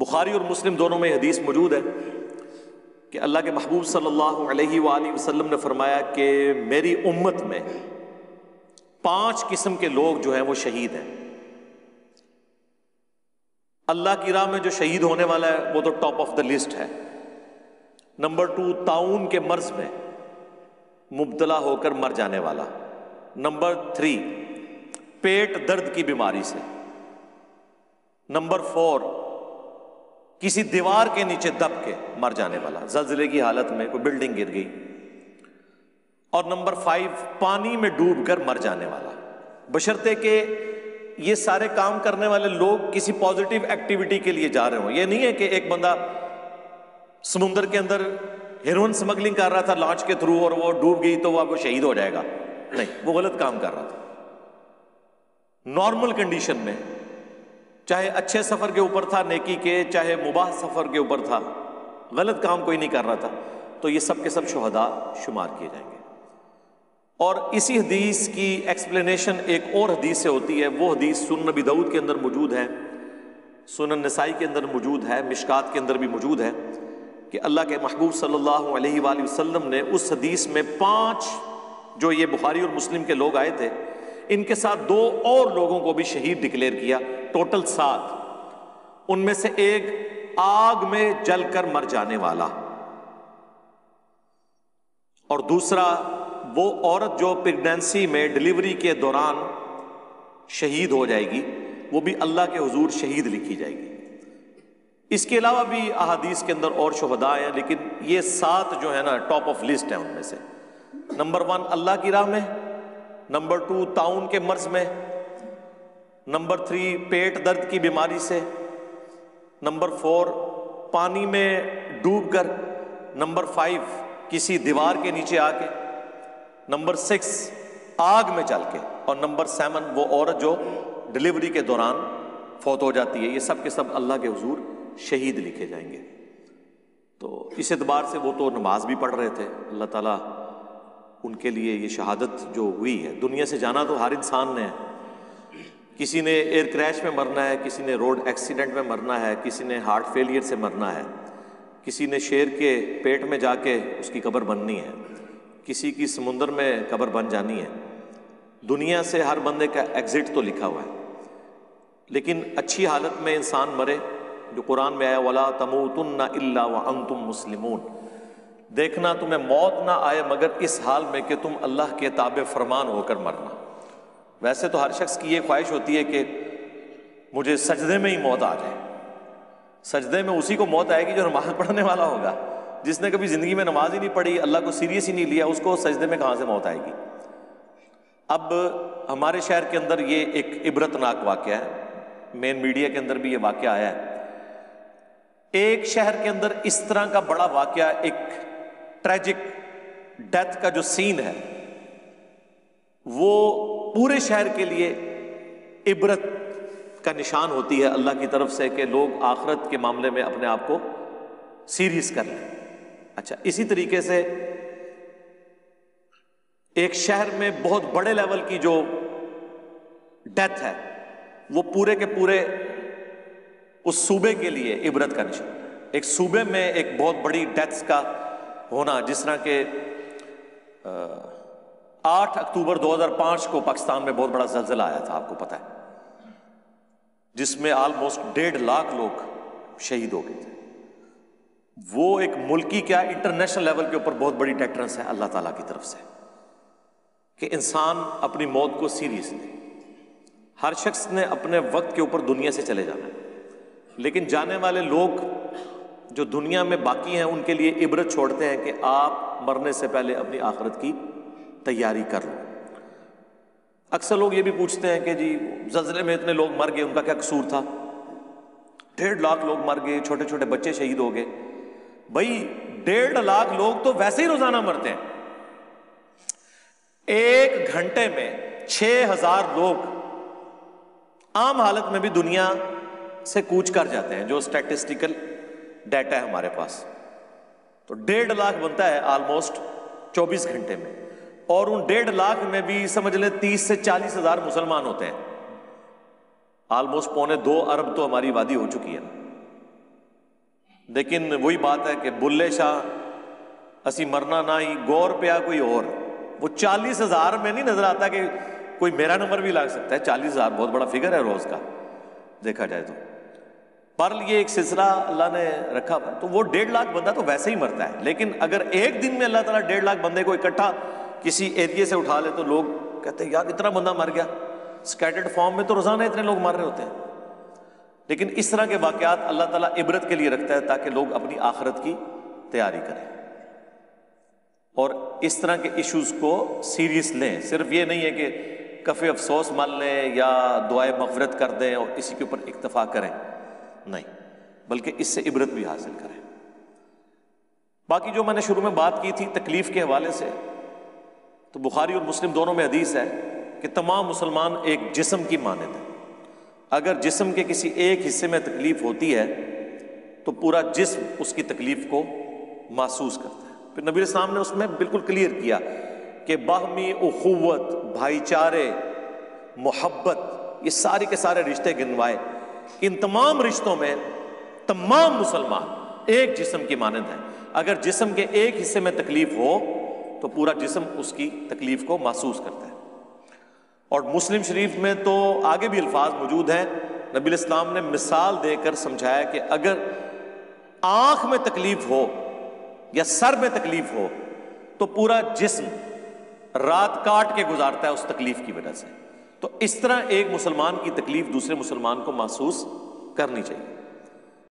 بخاری اور مسلم دونوں میں حدیث موجود ہے کہ اللہ کے محبوب صلی اللہ علیہ وآلہ وسلم نے فرمایا کہ میری امت میں 5 قسم کے لوگ جو ہیں وہ شہید ہیں۔ اللہ کی راہ میں جو شہید ہونے والا ہے وہ تو ٹاپ آف دا لسٹ ہے۔ نمبر 2، طاعون کے مرض میں مبتلا ہو کر مر جانے والا۔ نمبر 3، پیٹ درد کی بیماری سے۔ نمبر 4، کسی دیوار کے نیچے دب کے مر جانے والا، زلزلے کی حالت میں کوئی بلڈنگ گر گئی۔ اور نمبر 5، پانی میں ڈوب کر مر جانے والا، بشرطے کہ یہ سارے کام کرنے والے لوگ کسی پازیٹیو ایکٹیویٹی کے لیے جا رہے ہوں۔ یہ نہیں ہے کہ ایک بندہ سمندر کے اندر ہیروئن سمگلنگ کر رہا تھا لانچ کے تھرو اور وہ ڈوب گئی تو وہ شہید ہو جائے گا، نہیں، وہ غلط کام کر رہا تھا۔ نارمل کنڈیشن میں چاہے اچھے سفر کے اوپر تھا نیکی کے، چاہے مباح سفر کے اوپر تھا، غلط کام کوئی نہیں کر رہا تھا، تو یہ سب کے سب شہداء شمار کیے جائیں گے۔ اور اسی حدیث کی ایکسپلینیشن ایک اور حدیث سے ہوتی ہے، وہ حدیث سنن نبی داؤد کے اندر موجود ہے، سنن نسائی کے اندر موجود ہے، مشکات کے اندر بھی موجود ہے کہ اللہ کے محبوب صلی اللہ علیہ وآلہ وسلم نے اس حدیث میں 5 جو یہ بخاری اور مسلم کے لوگ آئے تھے، ان کے ساتھ 2 اور لوگوں کو بھی شہید ڈکلیئر کیا، ٹوٹل 7۔ ان میں سے ایک آگ میں جل کر مر جانے والا، اور دوسرا وہ عورت جو پریگنینسی میں ڈیلیوری کے دوران شہید ہو جائے گی، وہ بھی اللہ کے حضور شہید لکھی جائے گی۔ اس کے علاوہ بھی احادیث کے اندر اور شہداء ہیں، لیکن یہ 7 جو ہے نا ٹاپ آف لسٹ ہیں۔ ان میں سے نمبر 1 اللہ کی راہ میں، نمبر 2 طاعون کے مرض میں، نمبر 3 پیٹ درد کی بیماری سے، نمبر 4 پانی میں ڈوب کر، نمبر 5 کسی دیوار کے نیچے آ کے، نمبر 6 آگ میں جل کے، اور نمبر 7 وہ عورت جو ڈلیوری کے دوران فوت ہو جاتی ہے۔ یہ سب کے سب اللہ کے حضور شہید لکھے جائیں گے۔ تو اس اعتبار سے وہ تو نماز بھی پڑھ رہے تھے، اللہ تعالیٰ ان کے لیے یہ شہادت جو ہوئی ہے، دنیا سے جانا تو ہر انسان نے ہے، کسی نے ایئر کریش میں مرنا ہے، کسی نے روڈ ایکسیڈنٹ میں مرنا ہے، کسی نے ہارٹ فیلئر سے مرنا ہے، کسی نے شیر کے پیٹ میں جا کے اس کی قبر بننی ہے، کسی کی سمندر میں قبر بن جانی ہے۔ دنیا سے ہر بندے کا ایگزٹ تو لکھا ہوا ہے، لیکن اچھی حالت میں انسان مرے، جو قرآن میں آیا وَلَا تَمُوتُنَّ إِلَّا وَأَنْتُمْ مُسْلِمُونَ، دیکھنا تمہیں موت نہ آئے مگر اس حال میں کہ تم اللہ کے تابع فرمان ہو کر مرنا۔ ویسے تو ہر شخص کی یہ خواہش ہوتی ہے کہ مجھے سجدے میں ہی موت آ جائے، سجدے میں اسی کو موت آئے گی جو نماز پڑھنے والا ہوگا۔ جس نے کبھی زندگی میں نماز ہی نہیں پڑھی، اللہ کو سیریس ہی نہیں لیا، اس کو سجدے میں کہاں سے موت آئے گی۔ اب ہمارے شہر کے اندر یہ ایک عبرتناک واقعہ ہے، مین میڈیا کے اندر بھی یہ واقعہ آیا ہے۔ ایک شہر کے اندر اس طرح کا بڑا واقعہ، ایک ٹریجک ڈیتھ کا جو سین ہے، وہ پورے شہر کے لیے عبرت کا نشان ہوتی ہے اللہ کی طرف سے کہ لوگ آخرت کے معاملے میں اپنے آپ کو سیریس کر لیں۔ اچھا، اسی طریقے سے ایک شہر میں بہت بڑے لیول کی جو ڈیتھ ہے، وہ پورے کے پورے اس صوبے کے لیے عبرت کا نشان۔ ایک صوبے میں ایک بہت بڑی ڈیتھس کا ہونا، جس طرح کہ 8 اکتوبر 2005 کو پاکستان میں بہت بڑا زلزلہ آیا تھا، آپ کو پتہ ہے، جس میں آلموسٹ 1.5 لاکھ لوگ شہید ہو گئے تھے۔ وہ ایک ملکی کیا انٹرنیشنل لیول کے اوپر بہت بڑی ڈیٹرنس ہے اللہ تعالیٰ کی طرف سے کہ انسان اپنی موت کو سیریس لے۔ ہر شخص نے اپنے وقت کے اوپر دنیا سے چلے جانا ہے، لیکن جانے والے لوگ جو دنیا میں باقی ہیں ان کے لیے عبرت چھوڑتے ہیں کہ آپ مرنے سے پہلے اپنی آخرت کی تیاری کر لو۔ اکثر لوگ یہ بھی پوچھتے ہیں کہ جی زلزلے میں اتنے لوگ مر گئے، ان کا کیا قصور تھا؟ 1.5 لاکھ لوگ مر گئے، چھوٹے چھوٹے بچے شہید ہو گئے۔ بھائی 1.5 لاکھ لوگ تو ویسے ہی روزانہ مرتے ہیں، 1 گھنٹے میں 6000 لوگ عام حالت میں بھی دنیا سے کوچ کر جاتے ہیں، جو اسٹیٹسٹیکل ڈیٹا ہے ہمارے پاس۔ تو 1.5 لاکھ بنتا ہے آلموسٹ 24 گھنٹے میں، اور ان 1.5 لاکھ میں بھی سمجھ لیں 30 سے 40 ہزار مسلمان ہوتے ہیں۔ آلموسٹ 1.25 ارب تو ہماری آبادی ہو چکی ہے۔ لیکن وہی بات ہے کہ بلے شاہ اسی مرنا نہ ہی غور پیا کوئی اور، وہ 40,000 میں نہیں نظر آتا کہ کوئی میرا نمبر بھی لگ سکتا ہے۔ 40,000 بہت بڑا فگر ہے روز کا دیکھا جائے تو، پر یہ ایک سلسلہ اللہ نے رکھا ہوا ہے۔ تو وہ 1.5 لاکھ بندہ تو ویسے ہی مرتا ہے، لیکن اگر ایک دن میں اللہ تعالیٰ 1.5 لاکھ بندے کو اکٹھا کسی ایریے سے اٹھا لے تو لوگ کہتے ہیں یار اتنا بندہ مر گیا۔ اسکیٹرڈ فارم میں تو روزانہ اتنے لوگ مر رہے ہوتے ہیں، لیکن اس طرح کے واقعات اللہ تعالیٰ عبرت کے لیے رکھتا ہے تاکہ لوگ اپنی آخرت کی تیاری کریں اور اس طرح کے ایشوز کو سیریس لیں۔ صرف یہ نہیں ہے کہ کفِ افسوس مل لیں یا دعائے مغفرت کر دیں اور اسی کے اوپر اکتفا کریں، نہیں، بلکہ اس سے عبرت بھی حاصل کریں۔ باقی جو میں نے شروع میں بات کی تھی تکلیف کے حوالے سے، تو بخاری اور مسلم دونوں میں حدیث ہے کہ تمام مسلمان ایک جسم کی مانند ہیں۔ اگر جسم کے کسی ایک حصے میں تکلیف ہوتی ہے تو پورا جسم اس کی تکلیف کو محسوس کرتا ہے۔ پھر نبی علیہ السلام نے اس میں بالکل کلیئر کیا کہ باہمی اخوت، بھائی چارے، محبت، یہ سارے کے سارے رشتے گنوائے، ان تمام رشتوں میں تمام مسلمان ایک جسم کی مانند ہیں۔ اگر جسم کے ایک حصے میں تکلیف ہو تو پورا جسم اس کی تکلیف کو محسوس کرتا ہے۔ اور مسلم شریف میں تو آگے بھی الفاظ موجود ہیں، نبی علیہ السلام نے مثال دے کر سمجھایا کہ اگر آنکھ میں تکلیف ہو یا سر میں تکلیف ہو تو پورا جسم رات کاٹ کے گزارتا ہے اس تکلیف کی وجہ سے۔ تو اس طرح ایک مسلمان کی تکلیف دوسرے مسلمان کو محسوس کرنی چاہیے۔